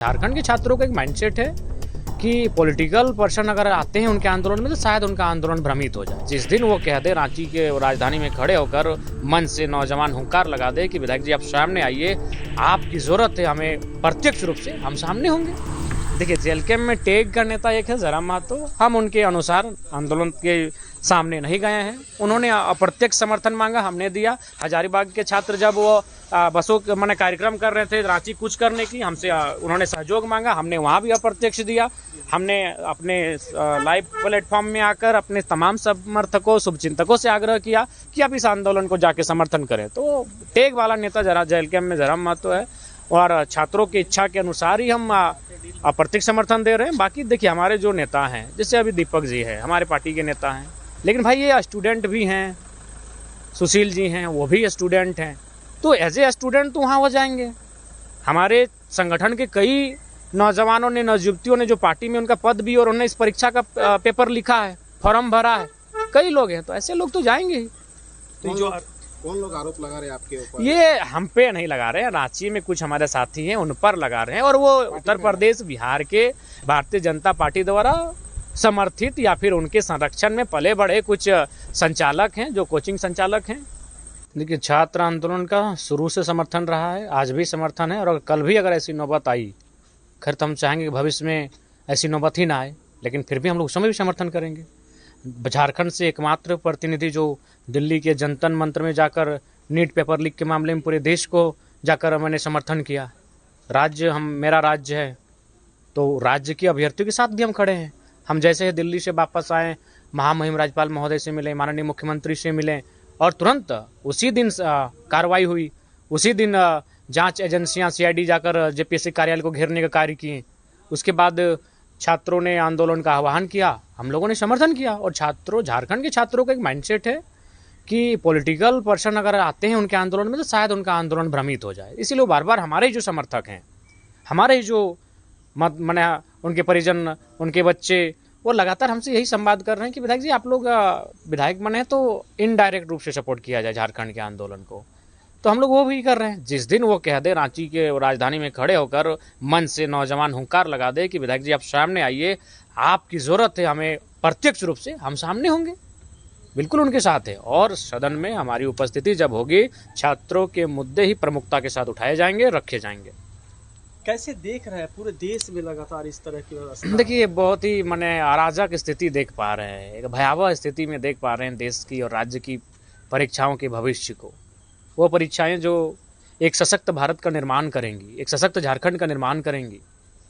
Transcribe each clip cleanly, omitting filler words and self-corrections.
झारखंड के छात्रों का एक माइंडसेट है कि पॉलिटिकल पर्सन अगर आते हैं उनके आंदोलन में तो शायद उनका आंदोलन भ्रमित हो जाए। जिस दिन वो कह दे रांची के राजधानी में खड़े होकर मंच से नौजवान हुंकार लगा दे कि विधायक जी आप सामने आइए, आपकी जरूरत है हमें, प्रत्यक्ष रूप से हम सामने होंगे। देखिए, जेल कैंप में टेग का नेता एक है जयराम महतो, हम उनके अनुसार आंदोलन के सामने नहीं गए हैं। उन्होंने अप्रत्यक्ष समर्थन मांगा, हमने दिया। हजारीबाग के छात्र जब वो बसों मैंने कार्यक्रम कर रहे थे रांची कूच करने की, हमसे उन्होंने सहयोग मांगा, हमने वहाँ भी अप्रत्यक्ष दिया। हमने अपने लाइव प्लेटफॉर्म में आकर अपने तमाम समर्थकों शुभचिंतकों से आग्रह किया कि आप इस आंदोलन को जाके समर्थन करें। तो टेग वाला नेता जरा जेल कैंप में जयराम महतो है और छात्रों की इच्छा के अनुसार ही हम अप्रत्यक्ष समर्थन दे रहे हैं। बाकी देखिए, हमारे जो नेता हैं, जैसे अभी दीपक जी है, हमारे पार्टी के नेता हैं, लेकिन भाई ये स्टूडेंट भी हैं, सुशील जी हैं, वो भी स्टूडेंट हैं, तो एज ए स्टूडेंट तो वहाँ हो जाएंगे। हमारे संगठन के कई नौजवानों ने, नवयुवतियों ने जो पार्टी में उनका पद भी और उन्होंने इस परीक्षा का पेपर लिखा है, फॉर्म भरा है, कई लोग हैं, तो ऐसे लोग तो जाएंगे ही। तो कौन लोग आरोप लगा रहे हैं आपके ऊपर? ये हम पे नहीं लगा रहे हैं, रांची में कुछ हमारे साथी हैं उन पर लगा रहे हैं, और वो उत्तर प्रदेश बिहार के भारतीय जनता पार्टी द्वारा समर्थित या फिर उनके संरक्षण में पले बड़े कुछ संचालक हैं, जो कोचिंग संचालक हैं। देखिए, छात्र आंदोलन का शुरू से समर्थन रहा है, आज भी समर्थन है, और कल भी अगर ऐसी नौबत आई, खैर तो हम चाहेंगे कि भविष्य में ऐसी नौबत ही ना आए, लेकिन फिर भी हम लोग उस समय भी समर्थन करेंगे। झारखंड से एकमात्र प्रतिनिधि जो दिल्ली के जनतन मंत्र में जाकर नीट पेपर लीक के मामले में पूरे देश को जाकर मैंने समर्थन किया। राज्य मेरा राज्य है, तो राज्य के अभ्यर्थियों के साथ भी हम खड़े हैं। हम जैसे ही दिल्ली से वापस आए, महामहिम राज्यपाल महोदय से मिले, माननीय मुख्यमंत्री से मिले, और तुरंत उसी दिन कार्रवाई हुई। उसी दिन जांच एजेंसियां सीआईडी जाकर जेपीएससी कार्यालय को घेरने का कार्य किए। उसके बाद छात्रों ने आंदोलन का आह्वान किया, हम लोगों ने समर्थन किया। और झारखंड के छात्रों का एक माइंडसेट है कि पॉलिटिकल पर्सन अगर आते हैं उनके आंदोलन में तो शायद उनका आंदोलन भ्रमित हो जाए। इसीलिए बार बार हमारे ही जो समर्थक हैं, हमारे ही जो माने उनके परिजन, उनके बच्चे, वो लगातार हमसे यही संवाद कर रहे हैं कि विधायक जी आप लोग विधायक बने तो इनडायरेक्ट रूप से सपोर्ट किया जाए झारखंड के आंदोलन को। तो हम लोग वो भी कर रहे हैं। जिस दिन वो कह दे रांची के राजधानी में खड़े होकर मंच से नौजवान हुंकार लगा दे कि विधायक जी आप सामने आइए, आपकी जरूरत है हमें, प्रत्यक्ष रूप से हम सामने होंगे, बिल्कुल उनके साथ है। और सदन में हमारी उपस्थिति जब होगी, छात्रों के मुद्दे ही प्रमुखता के साथ उठाए जाएंगे, रखे जाएंगे। कैसे देख रहे हैं पूरे देश में लगातार इस तरह की व्यवस्था? देखिए, बहुत ही अराजक स्थिति देख पा रहे हैं, एक भयावह स्थिति में देख पा रहे हैं देश की और राज्य की परीक्षाओं के भविष्य को। वो परीक्षाएं जो एक सशक्त भारत का निर्माण करेंगी, एक सशक्त झारखंड का निर्माण करेंगी,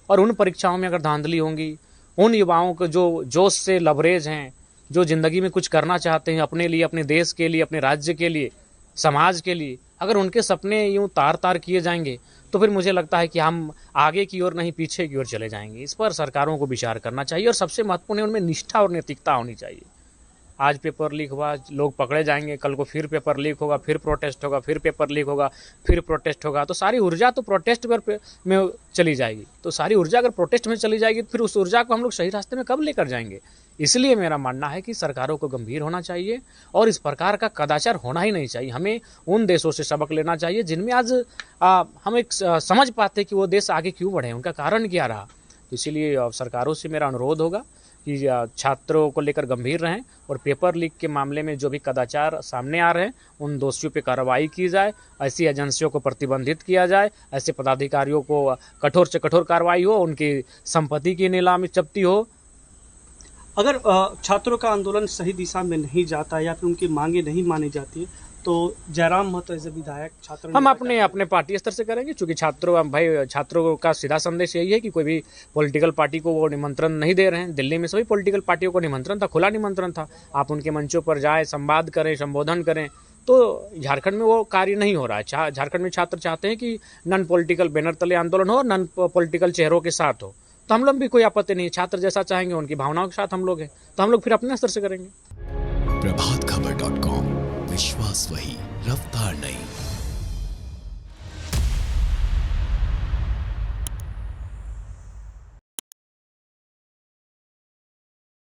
और उन परीक्षाओं में अगर धांधली होंगी, उन युवाओं को जो जोश से लबरेज हैं, जो जिंदगी में कुछ करना चाहते हैं अपने लिए, अपने देश के लिए, अपने राज्य के लिए, समाज के लिए, अगर उनके सपने यूं तार तार किए जाएंगे तो फिर मुझे लगता है कि हम आगे की ओर नहीं पीछे की ओर चले जाएंगे। इस पर सरकारों को विचार करना चाहिए, और सबसे महत्वपूर्ण है उनमें निष्ठा और नैतिकता होनी चाहिए। आज पेपर लीक हुआ, लोग पकड़े जाएंगे, कल को फिर पेपर लीक होगा, फिर प्रोटेस्ट होगा, फिर पेपर लीक होगा, फिर प्रोटेस्ट होगा, तो सारी ऊर्जा तो प्रोटेस्ट में चली जाएगी। तो सारी ऊर्जा अगर प्रोटेस्ट में चली जाएगी तो फिर उस ऊर्जा को हम लोग सही रास्ते में कब लेकर जाएंगे? इसलिए मेरा मानना है कि सरकारों को गंभीर होना चाहिए और इस प्रकार का कदाचार होना ही नहीं चाहिए। हमें उन देशों से सबक लेना चाहिए जिनमें आज हम एक समझ पाते कि वो देश आगे क्यों बढ़े, उनका कारण क्या रहा। तो इसीलिए सरकारों से मेरा अनुरोध होगा कि छात्रों को लेकर गंभीर रहें, और पेपर लीक के मामले में जो भी कदाचार सामने आ रहे हैं उन दोषियों पर कार्रवाई की जाए, ऐसी एजेंसियों को प्रतिबंधित किया जाए, ऐसे पदाधिकारियों को कठोर से कठोर कार्रवाई हो, उनकी संपत्ति की नीलामी जब्ती हो। अगर छात्रों का आंदोलन सही दिशा में नहीं जाता या फिर उनकी मांगे नहीं मानी जाती, तो जयराम महतो एज ए विधायक छात्र हम अपने पार्टी स्तर से करेंगे, क्योंकि छात्रों का सीधा संदेश यही है कि कोई भी पॉलिटिकल पार्टी को वो निमंत्रण नहीं दे रहे हैं। दिल्ली में सभी पॉलिटिकल पार्टियों को निमंत्रण था, खुला निमंत्रण था, आप उनके मंचों पर जाएं, संवाद करें, संबोधन करें। तो झारखंड में वो कार्य नहीं हो रहा है। झारखंड में छात्र चाहते हैं कि नॉन पॉलिटिकल बैनर तले आंदोलन हो, नॉन पॉलिटिकल चेहरों के साथ हो। तो हम लोग भी कोई आपत्ति नहीं, छात्र जैसा चाहेंगे उनकी भावनाओं के साथ हम लोग हैं, तो हम लोग फिर अपने स्तर से करेंगे। प्रभातखबर.com, विश्वास वही, रफ्तार नहीं।